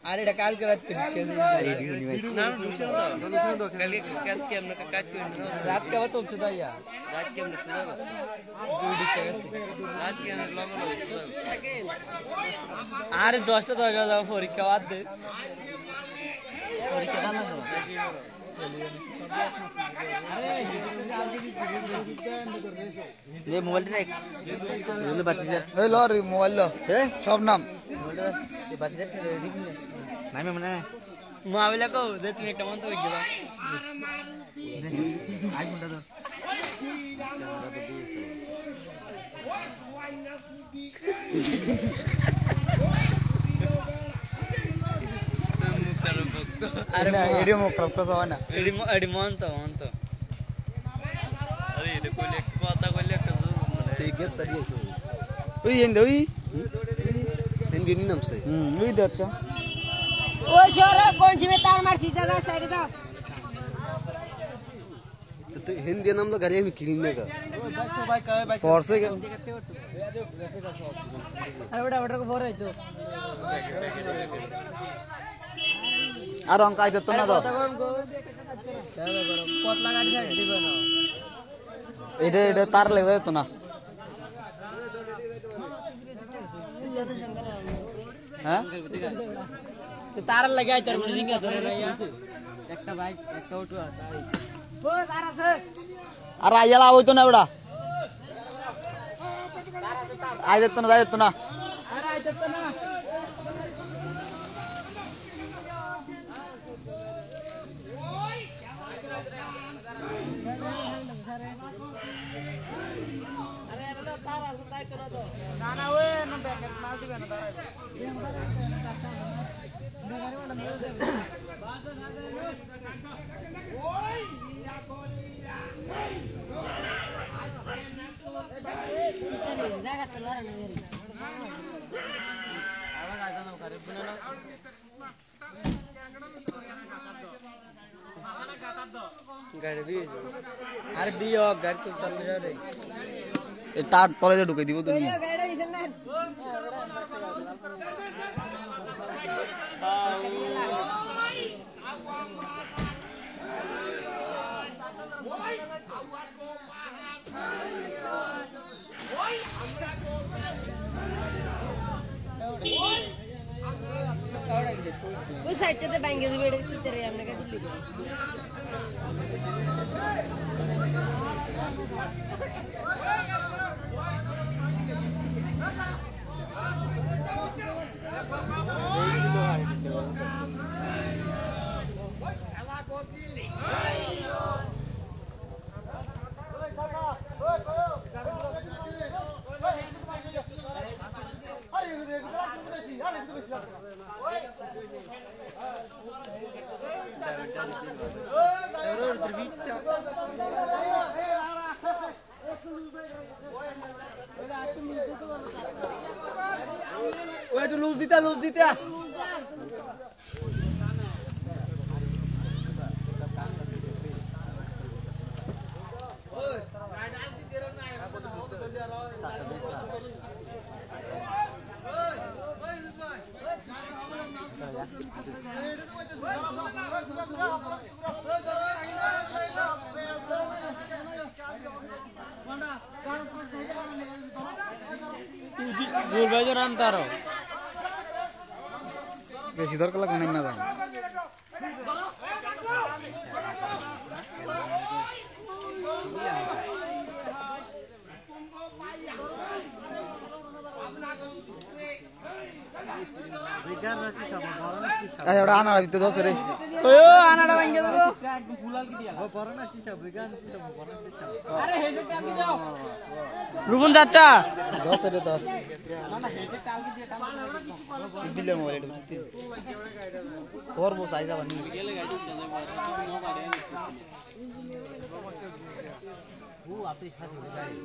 আর এটা কালকে রাত রাত কেমন চলছে তাইয়া রাত কেমন আর 10টা 10 যাবো পরীক্ষা বাদ দে পরীক্ষা মোবাইল মোবাইল সব নাম মোবাইল কো তুমি একটা মন্তব্য দিবা अरे एडियो मो क्रप को ना एडी मन तो अरे ये कोई लेक पता कोई लेक ठीक है तड़ी है ओई एंदे ओई हिंदी नाम से ओई दे अच्छा ओ शोरे कौन सी में तार मार सीधा ना साइड का तो हिंदी नाम तो घरे में किलने का फोर्स है अरे बड़ा को फोर है तो আর অঙ্ক আইতো তো না তো পতলা গাড়ি সাইড দিবে না এটা তার লেগে যেত না হ্যাঁ তার লাগাই তার মিনিং আছে একটা বাইক একটা অটো আছে ও তার আছে আর আইলা হইতো না বড়া আইতো না যাইতো না আরে আইতো না ना ओए न बैक माल दिबे ना तारा ओय या कोलिया जागा चला रे आवाज आ जाना करे बुना गाड़ी भी अरे दियो गाड़ी तो चल रे तार तले ढुकाई দিব তুমি ওই সাইডটাতে ভাঙে দিবে এটা কি করে আমরা কাছে লিখব ওটা লুজ দিতা दूर भाई राम तारो बेसी दरकार लागने ना जाए আরে ওটা আনাড়া দিতে দোস রে ওয়ো আনাড়া ভাঙে দেবো একদম ফুলাল কি দিয়া ও করোনা কি সব বিজ্ঞান কি তো করোনা কি সব আরে হেসে কাল দি দাও রুবন চাচা দোস রে তো না না হেসে কাল কি দিয়া কাল দিলে মোবাইল এটা করব সাইজা বানি গেলে গাইতে চলে নো পারে ও আপনি খাতে গাড়ি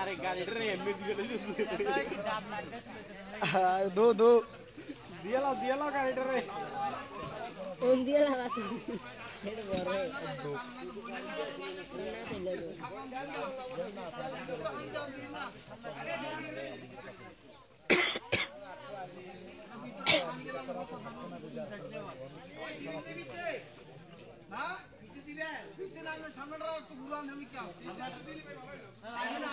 अरे गाड़ी रे एमबी दो दो दिया लो गाड़ी रे ओन दिया ला बस हेड बरे दो ना चले ना दिले इसे लाइन में सामने रहो तो बुरा नहीं क्या आया ना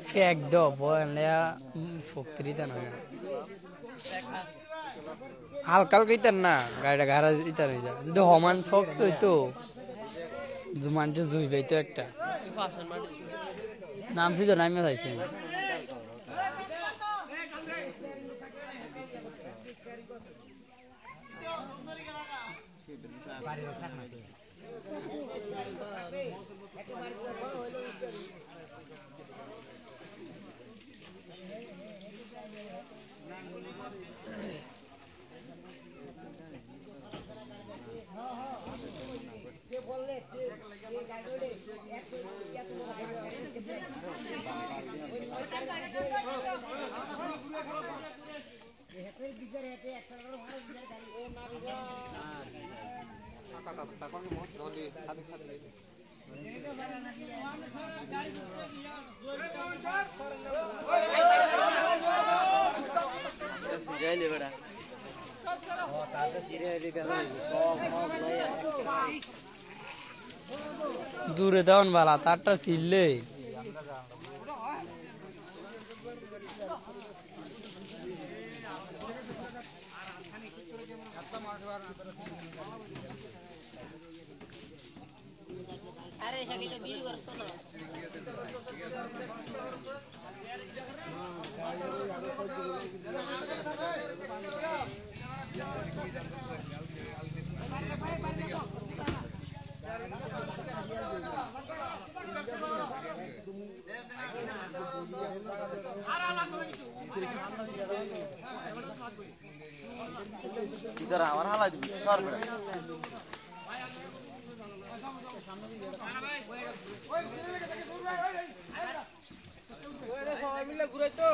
फेक दो बोले फुक्तरी तो ना हल्का हल्का ना गाड़ी घारा इतना नहीं जा जो हमान फक तो जुमान जो जुई भाई तो एक टा नाम से जो नाम में था इसे दूर दावन वाला ताटा सिल्ले अरे शकील बीड़ी कर सुनो इधर हमारा हालात भी सर मिले घुरे तो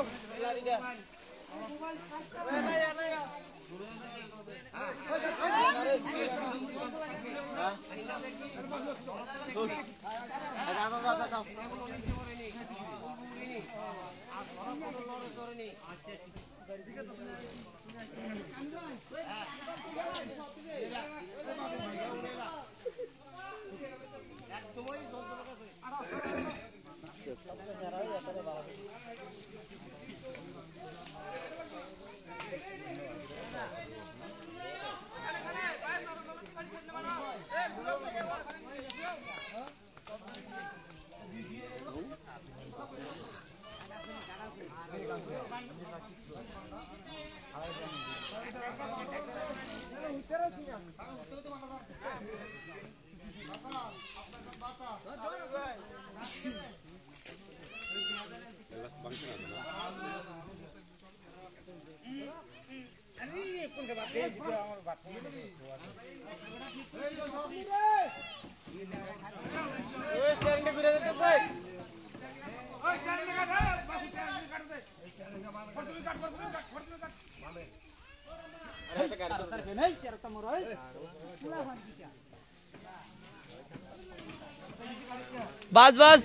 बस बस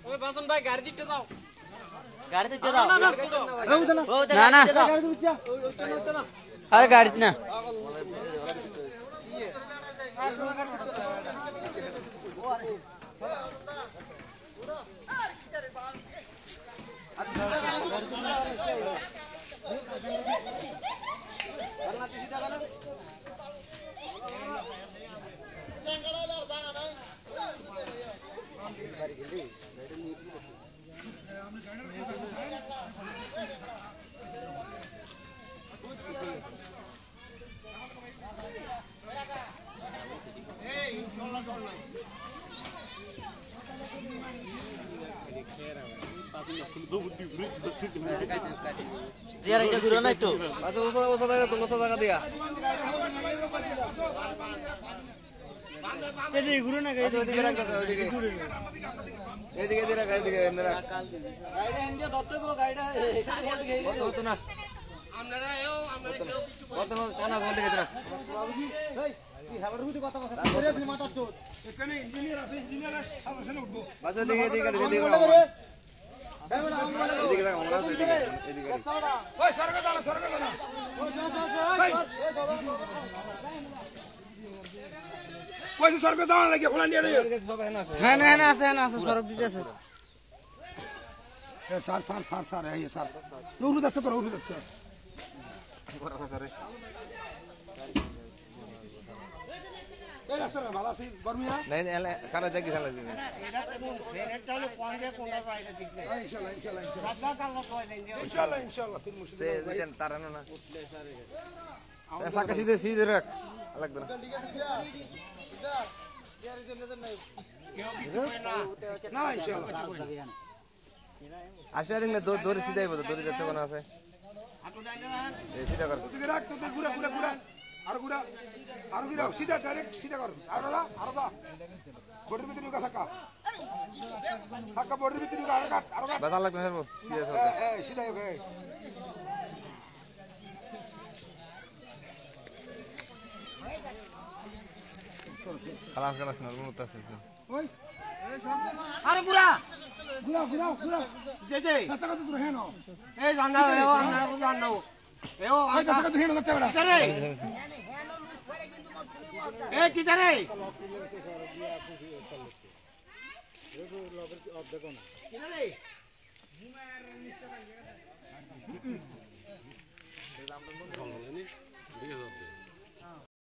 ओए बासन भाई गाड़ी दिखते जाओ ना ना अरे गाड़ी ना दो बुद्धि টিয়ার এটা ঘুরে না একটু আচ্ছা ওটা টাকা দিয়া এদিকে ঘুরে না ওইদিকে রাখ ওইদিকে এদিকে দিয়ে রাখ এদিকে এমনি রাখ গাইডা এন্ডে ধরতে বো গাইডা এখানে কোন দিকে গেল হতো না আমরা এও আমরা কত কানা কোন দিকে রাখ এই কি হাবার হুদি কথা কথা করে তুই মাথা চোদ এখানে ইঞ্জিনিয়ার আছে ইঞ্জিনিয়ারের সাথে সাথে উঠবো বাস এদিকে এদিকে এদিকে এদিকে রাখ আমরা এদিকে এদিকে ওই সরকার দাঁড়া সরকার দাঁড়া ওই সরকার দাঁড়া লাগে ফোলা নিয়ে রে হ্যাঁ না না আছে না আছে সরক দিতেছে স্যার স্যার স্যার স্যার এই স্যার নুরু যাচ্ছে করো নুরু যাচ্ছে এই রাস্তা ভালো আছে গরমিয়া নাই খানা জায়গা খানা দিবে এটা হলো পয়েন্টে কোনটা যায় এটা ঠিক না ইনশাআল্লাহ ইনশাআল্লাহ সাদা কালো কয় দেন ইনশাআল্লাহ ইনশাআল্লাহ তিন মুশকিল সে দিতেন তারানো না সাকা সিধে সিধে রাখ লাগবে না না ইনশাআল্লাহ আশারিং না দৌড়ে সিধে আইবো দৌড়ে যাচ্ছে কোন আছে এই সিধা কর তুই রাখ তো ঘুরা ঘুরা ঘুরা আর ঘুরা সিধা ডাইরেক্ট সিধা কর আর দা বডির ভিতরে ঢুকা থাকা থাকা বডির ভিতরে ঢুকা আর কাট বাতা লাগবে হেরবো সিধা সর এই সিধা ওকে খালাস খালাস নরমাল উঠতাছে ওই আরে পুরা ঘুরা ঘুরা ঘুরা যে যে রাস্তা কত দূর হেনো এই জানা এও আমরা জানা এও ওই রাস্তা কত হেনো যাচ্ছে বড় রে এ কি জানে কি রে